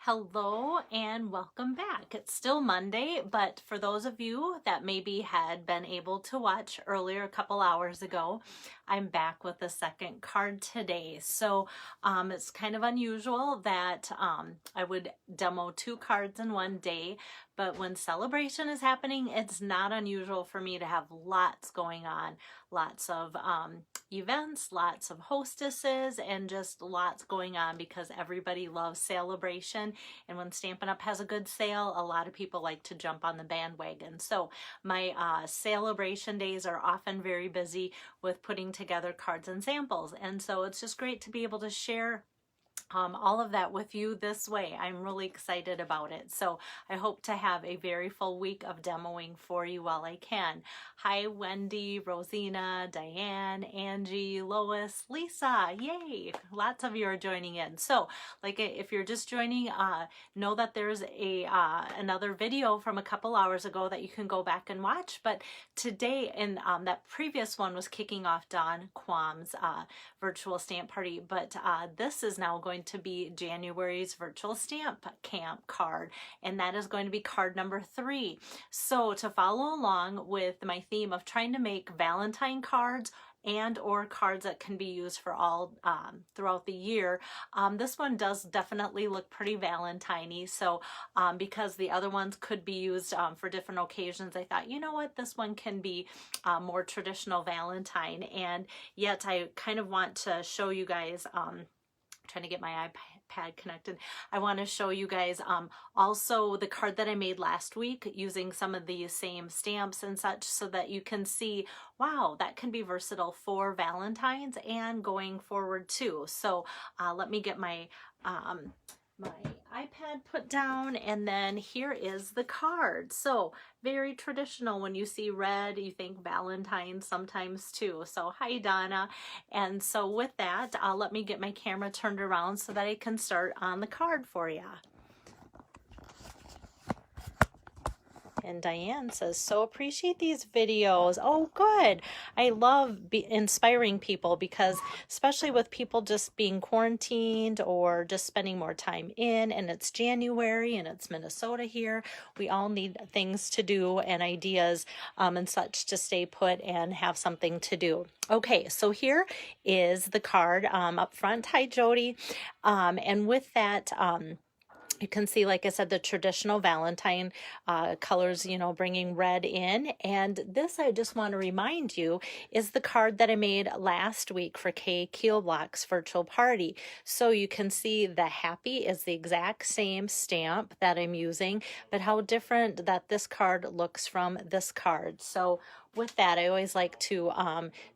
Hello and welcome back. It's still Monday, but for those of you that maybe had been able to watch earlier a couple hours ago, I'm back with the second card today. So it's kind of unusual that I would demo two cards in one day, but when celebration is happening, it's not unusual for me to have lots going on, lots of events, lots of hostesses, and just lots going on because everybody loves celebration. And when Stampin' Up! Has a good sale, a lot of people like to jump on the bandwagon. So my celebration days are often very busy with putting together cards and samples. And so it's just great to be able to share all of that with you this way. I'm really excited about it. So I hope to have a very full week of demoing for you while I can. Hi, Wendy, Rosina, Diane, Angie, Lois, Lisa, yay! Lots of you are joining in. So like if you're just joining, know that there's another video from a couple hours ago that you can go back and watch. But today, and that previous one was kicking off Dawn Quam's virtual stamp party, but this is now going to be January's virtual stamp camp card, and that is going to be card number 3. So to follow along with my theme of trying to make Valentine cards and or cards that can be used for all throughout the year, this one does definitely look pretty Valentine-y. So because the other ones could be used for different occasions, I thought, you know what, this one can be more traditional Valentine. And yet I kind of want to show you guys, trying to get my iPad connected. I want to show you guys also the card that I made last week using some of the same stamps and such, so that you can see, wow, that can be versatile for Valentine's and going forward too. So let me get my my iPad put down, and then here is the card. So very traditional. When you see red, you think Valentine's sometimes too. So hi, Donna. And so with that, let me get my camera turned around so that I can start on the card for you. And Diane says, so appreciate these videos. Oh, good. I love inspiring people, because especially with people just being quarantined or just spending more time in, and it's January and it's Minnesota here, we all need things to do and ideas and such to stay put and have something to do. Okay, so here is the card up front. Hi, Jody. And with that, you can see, like I said, the traditional Valentine colors, you know, bringing red in. And this, I just want to remind you, is the card that I made last week for Kay Keelblock's virtual party. So you can see the happy is the exact same stamp that I'm using, but how different that this card looks from this card. So with that, I always like to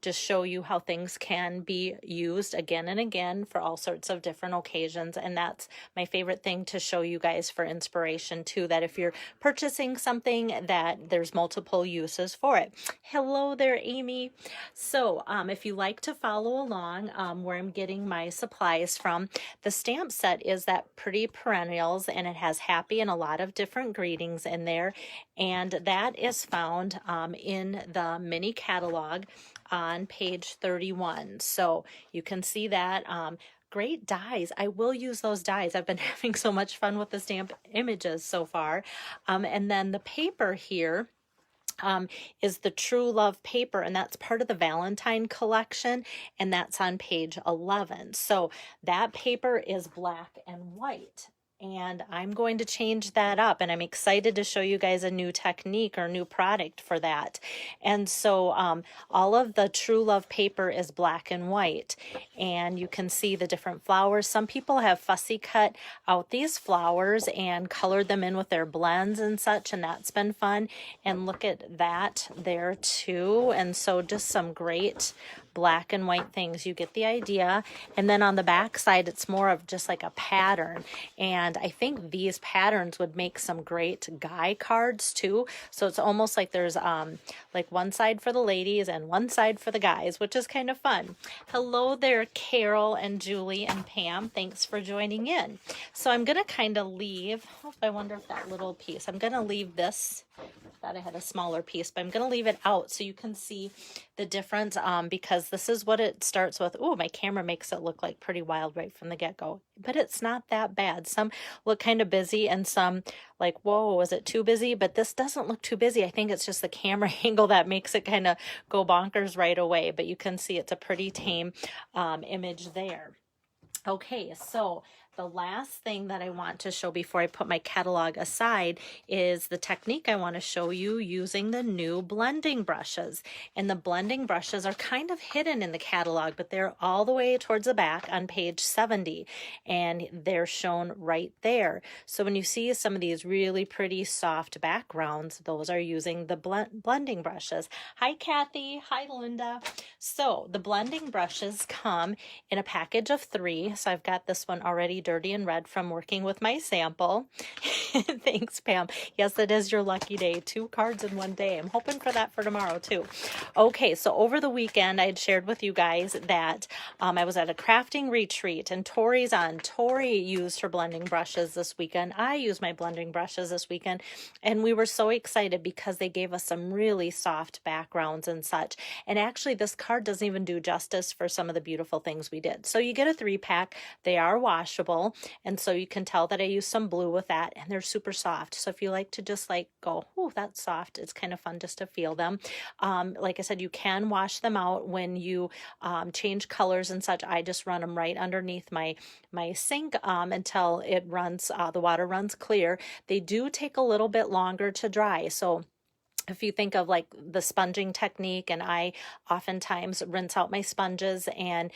just show you how things can be used again and again for all sorts of different occasions. And that's my favorite thing to show you guys for inspiration too, that if you're purchasing something, that there's multiple uses for it. Hello there, Amy. So if you like to follow along where I'm getting my supplies from, the stamp set is that pretty Perennials, and it has happy and a lot of different greetings in there. And that is found in the mini catalog on page 31. So you can see that. Great dies. I will use those dies. I've been having so much fun with the stamp images so far. And then the paper here is the True Love paper, and that's part of the Valentine collection, and that's on page 11. So that paper is black and white. And I'm going to change that up, and I'm excited to show you guys a new technique or new product for that. And so all of the True Love paper is black and white, and you can see the different flowers. Some people have fussy cut out these flowers and colored them in with their blends and such, and that's been fun. And look at that there too. And so just some great black and white things. You get the idea. And then on the back side, it's more of just like a pattern. And I think these patterns would make some great guy cards too. So it's almost like there's like one side for the ladies and one side for the guys, which is kind of fun. Hello there, Carol and Julie and Pam. Thanks for joining in. So I'm going to kind of leave, I wonder if that little piece, I'm going to leave this thought I had a smaller piece, but I'm going to leave it out so you can see the difference because this is what it starts with. Oh, my camera makes it look like pretty wild right from the get-go, but it's not that bad. Some look kind of busy and some like, whoa, was it too busy? But this doesn't look too busy. I think it's just the camera angle that makes it kind of go bonkers right away, but you can see it's a pretty tame image there. Okay, so the last thing that I want to show before I put my catalog aside is the technique I want to show you using the new blending brushes. And the blending brushes are kind of hidden in the catalog, but they're all the way towards the back on page 70, and they're shown right there. So when you see some of these really pretty soft backgrounds, those are using the blending brushes. Hi, Kathy. Hi, Linda. So the blending brushes come in a package of 3. So I've got this one already dirty and red from working with my sample. Thanks, Pam. Yes, it is your lucky day. 2 cards in one day. I'm hoping for that for tomorrow too. Okay, so over the weekend, I had shared with you guys that I was at a crafting retreat and Tori's on. Tori used her blending brushes this weekend. I used my blending brushes this weekend, and we were so excited because they gave us some really soft backgrounds and such. And actually, this card doesn't even do justice for some of the beautiful things we did. So you get a 3-pack. They are washable, and so you can tell that I used some blue with that, and they're super soft. So if you like to just like go, oh, that's soft, it's kind of fun just to feel them. Like I said, you can wash them out when you change colors and such. I just run them right underneath my sink until it runs, the water runs clear. They do take a little bit longer to dry. So if you think of like the sponging technique, and I oftentimes rinse out my sponges and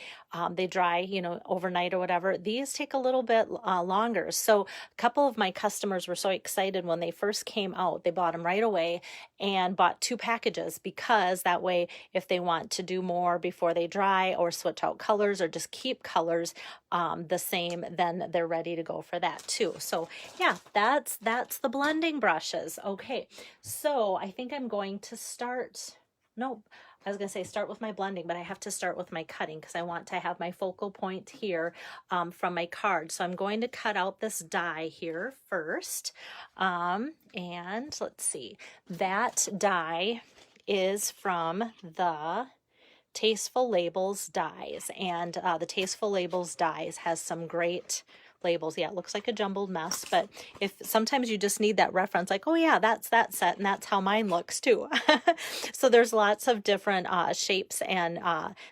they dry, you know, overnight or whatever, these take a little bit longer. So a couple of my customers were so excited when they first came out, they bought them right away and bought 2 packages, because that way, if they want to do more before they dry or switch out colors or just keep colors the same, then they're ready to go for that too. So yeah, that's the blending brushes. Okay, so I think I'm going to start, nope, I was going to say start with my blending, but I have to start with my cutting because I want to have my focal point here from my card. So I'm going to cut out this die here first. And let's see, that die is from the Tasteful Labels dies, and the Tasteful Labels dies has some great labels. Yeah, it looks like a jumbled mess, but if sometimes you just need that reference, like, oh yeah, that's that set, and that's how mine looks too. So there's lots of different shapes and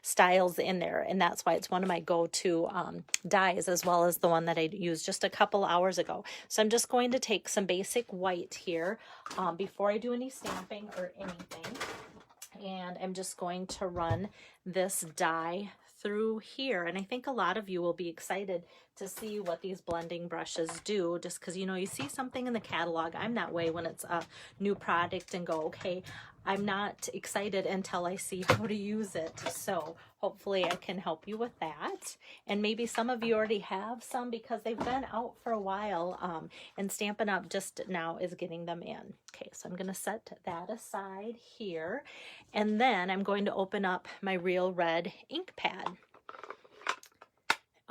styles in there, and that's why it's one of my go-to dyes, as well as the one that I used just a couple hours ago. So I'm just going to take some basic white here before I do any stamping or anything. And I'm just going to run this die through here, and I think a lot of you will be excited to see what these blending brushes do, just because, you know, you see something in the catalog. I'm that way when it's a new product and go, okay, I'm not excited until I see how to use it. So hopefully I can help you with that. And maybe some of you already have some because they've been out for a while, and Stampin' Up! Just now is getting them in. Okay, so I'm going to set that aside here. And then I'm going to open up my Real Red ink pad.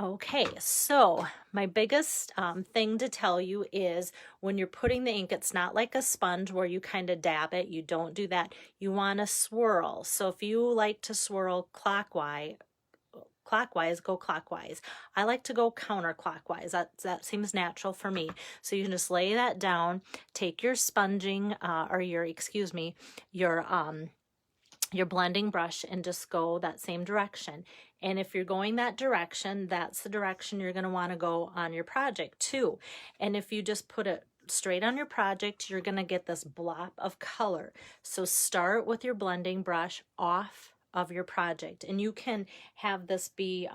Okay, so my biggest thing to tell you is when you're putting the ink, it's not like a sponge where you kind of dab it. You don't do that. You want to swirl. So if you like to swirl clockwise, go clockwise. I like to go counterclockwise. That seems natural for me. So you can just lay that down, take your sponging or your blending brush, and just go that same direction. And if you're going that direction, that's the direction you're going to want to go on your project too. And if you just put it straight on your project, you're going to get this blop of color. So start with your blending brush off of your project, and you can have this be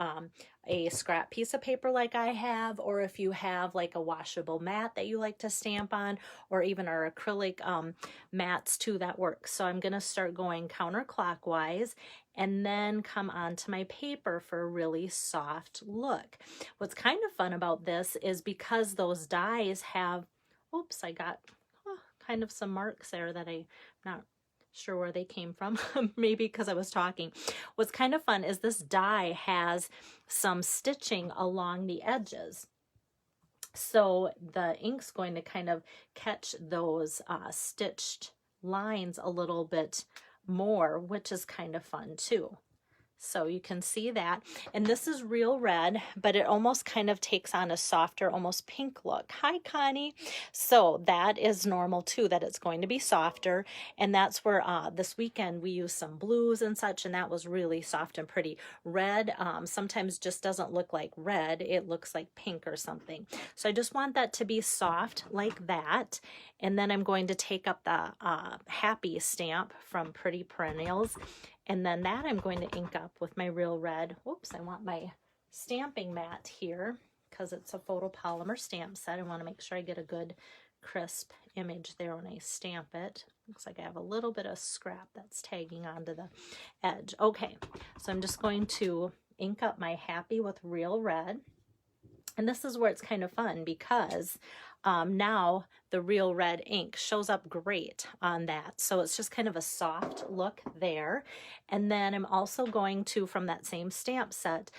a scrap piece of paper like I have, or if you have like a washable mat that you like to stamp on, or even our acrylic mats too, that works. So I'm going to start going counterclockwise and then come onto my paper for a really soft look. What's kind of fun about this is because those dies have, oops, I got kind of some marks there that I'm not sure where they came from, maybe because I was talking. What's kind of fun is this die has some stitching along the edges. So the ink's going to kind of catch those stitched lines a little bit more, which is kind of fun too. So you can see that. And this is real red, but it almost kind of takes on a softer, almost pink look. Hi, Connie. So that is normal too, that it's going to be softer. And that's where this weekend we used some blues and such, and that was really soft and pretty. Red sometimes just doesn't look like red. It looks like pink or something. So I just want that to be soft like that. And then I'm going to take up the Happy stamp from Pretty Perennials. And then that I'm going to ink up with my real red. Whoops, I want my stamping mat here because it's a photopolymer stamp set. I want to make sure I get a good crisp image there when I stamp it. Looks like I have a little bit of scrap that's tagging onto the edge. Okay, so I'm just going to ink up my Happy with real red. And this is where it's kind of fun because now the real red ink shows up great on that. So it's just kind of a soft look there. And then I'm also going to, from that same stamp set,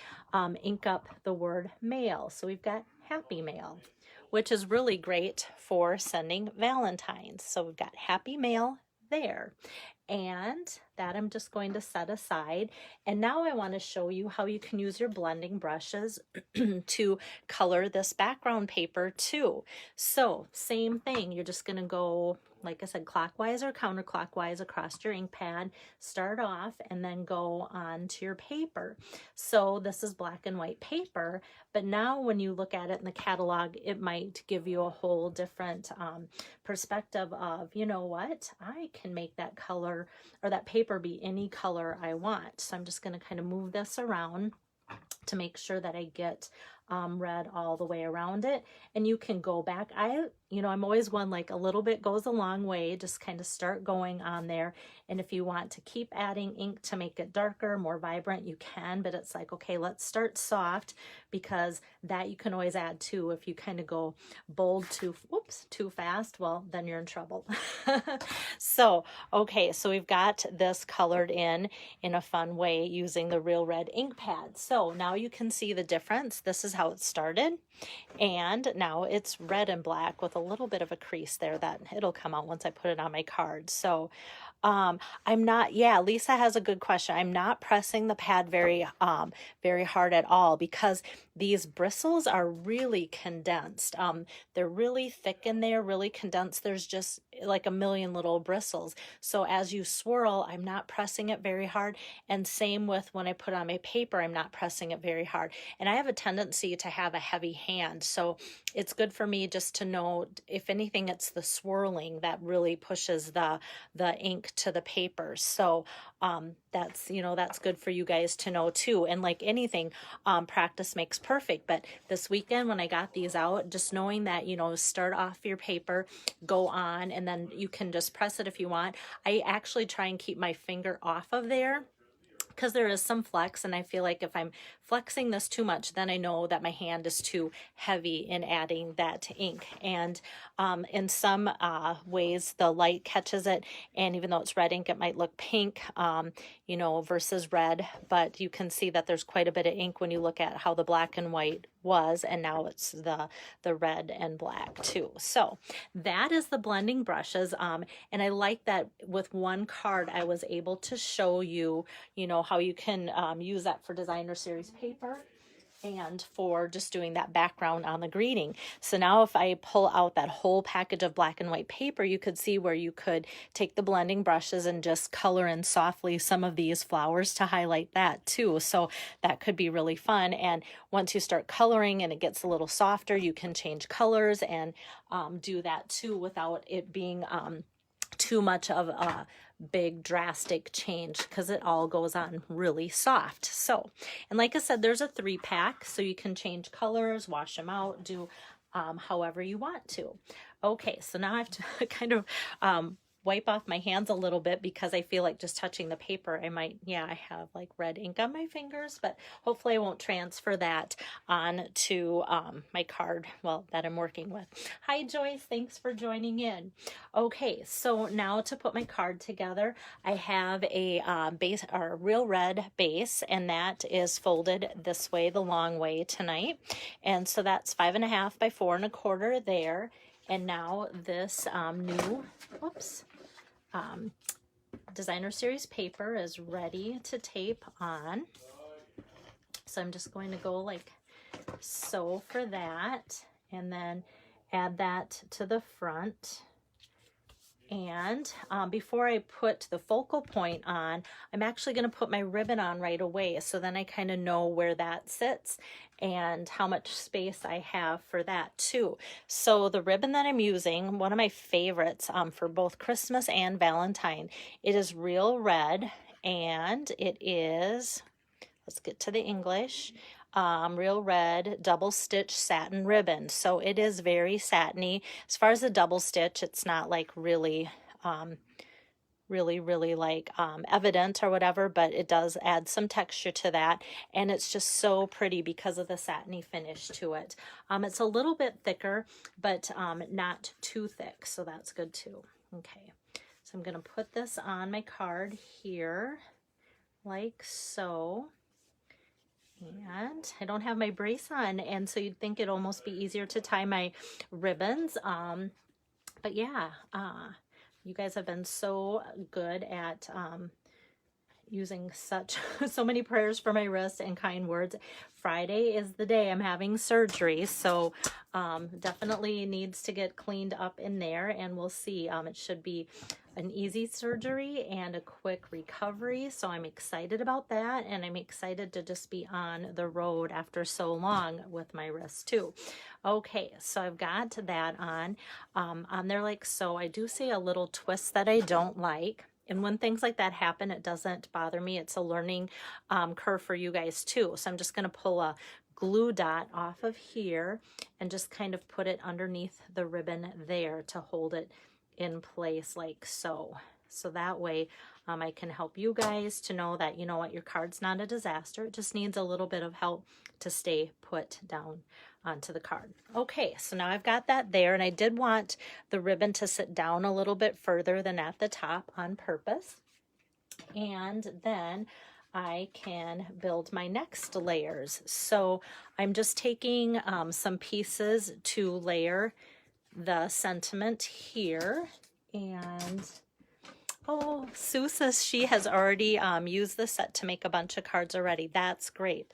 ink up the word mail. So we've got Happy Mail, which is really great for sending Valentine's. So we've got Happy Mail there. And that I'm just going to set aside. And now I want to show you how you can use your blending brushes to color this background paper too. So same thing, you're just going to go, like I said, clockwise or counterclockwise across your ink pad, start off and then go on to your paper. So this is black and white paper, but now when you look at it in the catalog, it might give you a whole different perspective of, you know what, I can make that color or that paper be any color I want. So I'm just going to kind of move this around to make sure that I get red all the way around it. And you can go back. I'm always one, like a little bit goes a long way. Just kind of start going on there. And if you want to keep adding ink to make it darker, more vibrant, you can, but it's like, okay, let's start soft, because that you can always add too. If you kind of go bold too fast, well, then you're in trouble. So, okay, so we've got this colored in a fun way using the Real Red ink pad. So now you can see the difference. This is how it started. And now it's red and black with a little bit of a crease there that it'll come out once I put it on my card. So I'm not, Lisa has a good question. I'm not pressing the pad very hard at all, because these bristles are really condensed. They're really thick in there, really condensed. There's just like a million little bristles. So as you swirl, I'm not pressing it very hard. And same with when I put on my paper, I'm not pressing it very hard. And I have a tendency to have a heavy hand. So it's good for me just to know, if anything, it's the swirling that really pushes the ink to the paper. So that's good for you guys to know too. And like anything, practice makes perfect. But this weekend when I got these out, just knowing that, start off your paper, go on, and then you can just press it if you want. I actually try and keep my finger off of there, because there is some flex, and I feel like if I'm flexing this too much, then I know that my hand is too heavy in adding that ink. And in some ways, the light catches it, and even though it's red ink, it might look pink, versus red, but you can see that there's quite a bit of ink when you look at how the black and white was, and now it's the red and black too. So that is the blending brushes, and I like that with one card I was able to show you, how you can use that for designer series paper and for just doing that background on the greeting. So now if I pull out that whole package of black and white paper, you could see where you could take the blending brushes and just color in softly some of these flowers to highlight that too. So that could be really fun. And once you start coloring and it gets a little softer, you can change colors and do that too without it being too much of a big drastic change, because it all goes on really soft. So, and like I said, there's a 3-pack, so you can change colors, wash them out, do however you want to. Okay, so now I have to kind of wipe off my hands a little bit, because I feel like just touching the paper, I have like red ink on my fingers, but hopefully I won't transfer that on to my card, that I'm working with. Hi Joyce, thanks for joining in. Okay, so now to put my card together, I have a base, or Real Red base, and that is folded this way, the long way tonight. And so that's 5.5 by 4 1/4 there. And now this new, designer series paper is ready to tape on. So I'm just going to go like so for that, and then add that to the front. And before I put the focal point on, I'm actually going to put my ribbon on right away, so then I kind of know where that sits and how much space I have for that too. So the ribbon that I'm using, one of my favorites for both Christmas and Valentine, it is Real Red, and it is, let's get to the English, Real Red double stitch satin ribbon. So it is very satiny. As far as the double stitch, it's not like really like evident or whatever, but it does add some texture to that, and it's just so pretty because of the satiny finish to it. It's a little bit thicker, but not too thick, so that's good too. Okay, so I'm going to put this on my card here like so. And I don't have my brace on, and so you'd think it'd almost be easier to tie my ribbons. But yeah, you guys have been so good at using so many prayers for my wrist and kind words. Friday is the day I'm having surgery, so definitely needs to get cleaned up in there, and we'll see. It should be an easy surgery and a quick recovery, so I'm excited about that, and I'm excited to just be on the road after so long with my wrist too. Okay, so I've got that on there like so. I do see a little twist that I don't like. And when things like that happen, it doesn't bother me. It's a learning curve for you guys too. So I'm just going to pull a glue dot off of here and just kind of put it underneath the ribbon there to hold it in place like so. So that way I can help you guys to know that, you know what, your card's not a disaster. It just needs a little bit of help to stay put down onto the card. Okay, so now I've got that there, and I did want the ribbon to sit down a little bit further than at the top on purpose. And then I can build my next layers. So I'm just taking some pieces to layer the sentiment here, and oh, Sue says she has already used the set to make a bunch of cards already. That's great.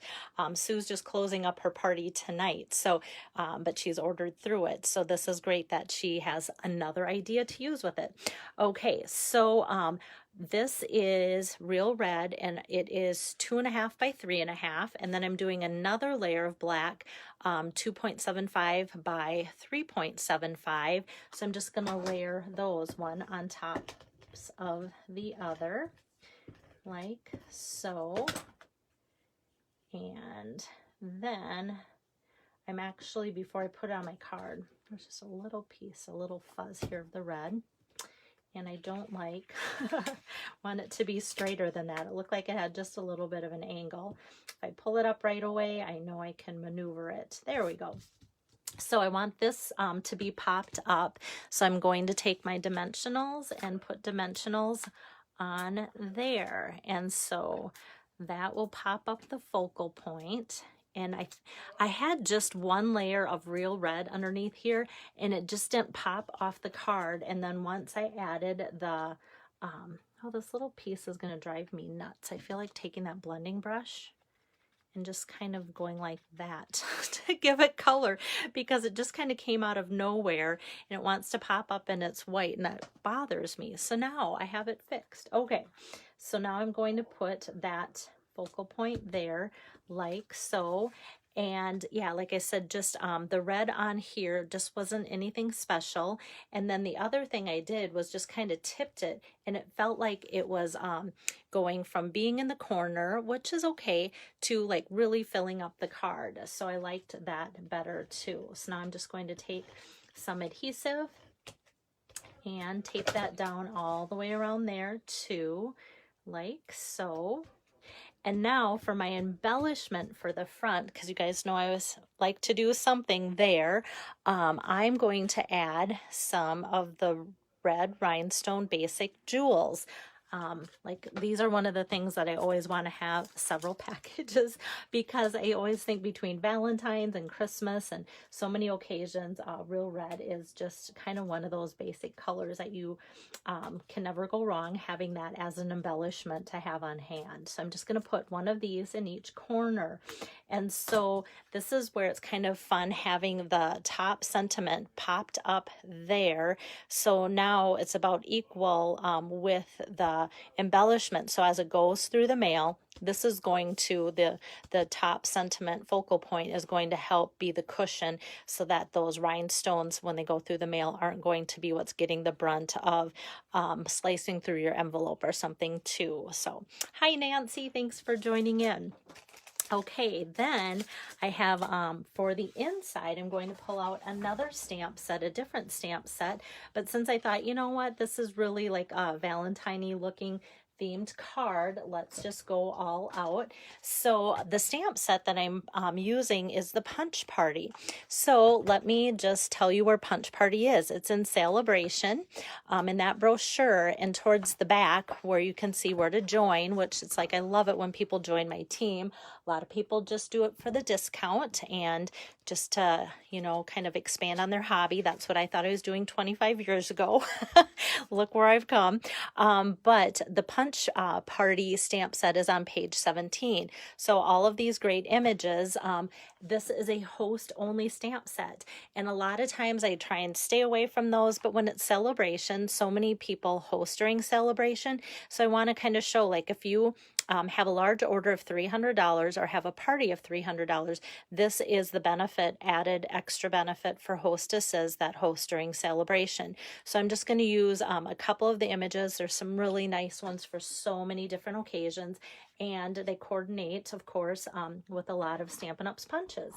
Sue's just closing up her party tonight, so but she's ordered through it. So this is great that she has another idea to use with it. Okay, so this is Real Red, and it is 2.5 by 3.5, and then I'm doing another layer of black, 2.75 by 3.75. So I'm just going to layer those one on top of the other like so. And then I'm actually, before I put it on my card, there's just a little piece, a little fuzz here of the red, and I don't like want it to be straighter than that. It looked like it had just a little bit of an angle. If I pull it up right away, I know I can maneuver it. There we go. So I want this to be popped up. So I'm going to take my dimensionals and put dimensionals on there. And so that will pop up the focal point. And I had just one layer of Real Red underneath here, and it just didn't pop off the card. And then once I added the, oh, this little piece is going to drive me nuts. I feel like taking that blending brush and just kind of going like that to give it color, because it just kind of came out of nowhere and it wants to pop up and it's white, and that bothers me. So now I have it fixed. Okay, so now I'm going to put that focal point there like so. And yeah, like I said, just the red on here just wasn't anything special. And then the other thing I did was just kind of tipped it, and it felt like it was going from being in the corner, which is okay, to like really filling up the card. So I liked that better too. So now I'm just going to take some adhesive and tape that down all the way around there too, like so. And now for my embellishment for the front, because you guys know I always like to do something there, I'm going to add some of the red rhinestone basic jewels Like these are one of the things that I always want to have several packages, because I always think between Valentine's and Christmas and so many occasions, Real Red is just kind of one of those basic colors that you can never go wrong having that as an embellishment to have on hand. So I'm just going to put one of these in each corner. And so this is where it's kind of fun having the top sentiment popped up there. So now it's about equal with the embellishment. So as it goes through the mail, this is going to, the top sentiment focal point is going to help be the cushion, so that those rhinestones, when they go through the mail, aren't going to be what's getting the brunt of slicing through your envelope or something too. So hi Nancy, thanks for joining in. Okay, then I have for the inside, I'm going to pull out another stamp set, a different stamp set. But since I thought, you know what, this is really like a Valentine-y looking themed card, let's just go all out. So the stamp set that I'm using is the Punch Party. So let me just tell you where Punch Party is. It's in Celebration, in that brochure, and towards the back where you can see where to join, which it's like, I love it when people join my team. A lot of people just do it for the discount and just to, you know, kind of expand on their hobby. That's what I thought I was doing 25 years ago. Look where I've come. But the Punch Party stamp set is on page 17. So all of these great images, this is a host-only stamp set. And a lot of times I try and stay away from those, but when it's Celebration, so many people host during Celebration. So I want to kind of show, like, if you have a large order of $300 or have a party of $300, this is the benefit, added extra benefit for hostesses that host during Celebration. So I'm just going to use a couple of the images. There's some really nice ones for so many different occasions, and they coordinate, of course, with a lot of Stampin' Up's punches.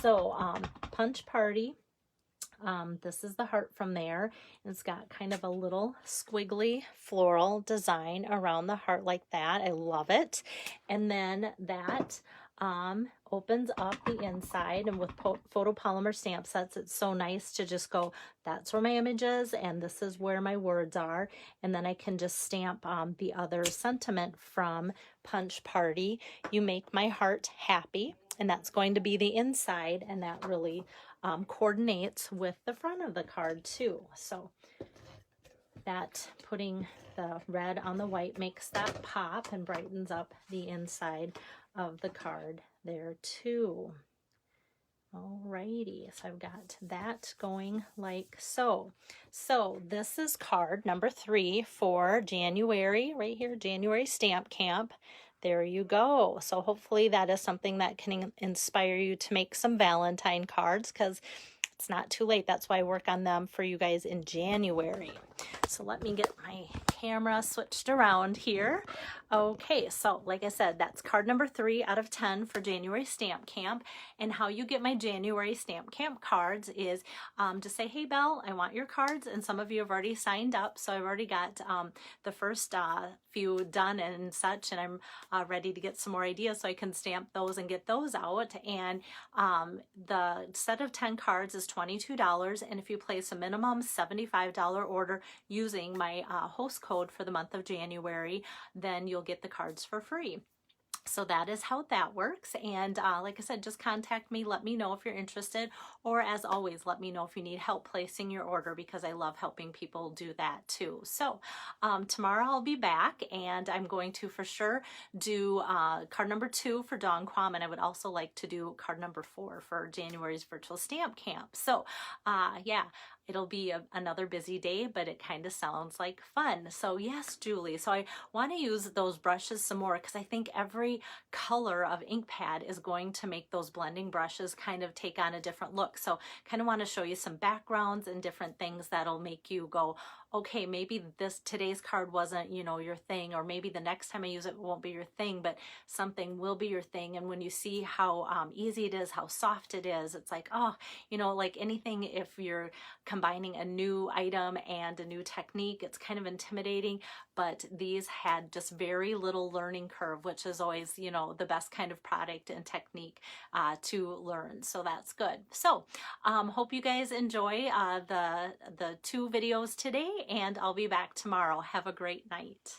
So Punch Party. This is the heart from there. It's got kind of a little squiggly floral design around the heart like that. I love it. And then that opens up the inside, and with photopolymer stamp sets, it's so nice to just go, that's where my image is, and this is where my words are. And then I can just stamp the other sentiment from Punch Party. You make my heart happy, and that's going to be the inside, and that really coordinates with the front of the card too. So that, putting the red on the white, makes that pop and brightens up the inside of the card there too. Alrighty, so I've got that going like so. So this is card number 3 for January, right here, January Stamp Camp. There you go. So hopefully that is something that can inspire you to make some Valentine cards, because it's not too late. That's why I work on them for you guys in January. So let me get my camera switched around here. Okay, so like I said, that's card number 3 out of 10 for January Stamp Camp. And how you get my January Stamp Camp cards is just say, hey, Belle, I want your cards. And some of you have already signed up. So I've already got the first few done and such. And I'm ready to get some more ideas so I can stamp those and get those out. And the set of 10 cards is $22. And if you place a minimum $75 order using my host code for the month of January, then you'll get the cards for free. So that is how that works. And like I said, just contact me. Let me know if you're interested. Or as always, let me know if you need help placing your order, because I love helping people do that too. So tomorrow I'll be back, and I'm going to for sure do card number 2 for Dawn Quam. And I would also like to do card number 4 for January's virtual stamp camp. So yeah. It'll be another busy day, but it kind of sounds like fun. So yes, Julie. So I want to use those brushes some more, because I think every color of ink pad is going to make those blending brushes kind of take on a different look. So kind of want to show you some backgrounds and different things that'll make you go, okay, maybe today's card wasn't, you know, your thing, or maybe the next time I use it won't be your thing, but something will be your thing. And when you see how easy it is, how soft it is, it's like, oh, you know, like anything, if you're combining a new item and a new technique, it's kind of intimidating, but these had just very little learning curve, which is always, you know, the best kind of product and technique to learn. So that's good. So hope you guys enjoy the 2 videos today, and I'll be back tomorrow. Have a great night.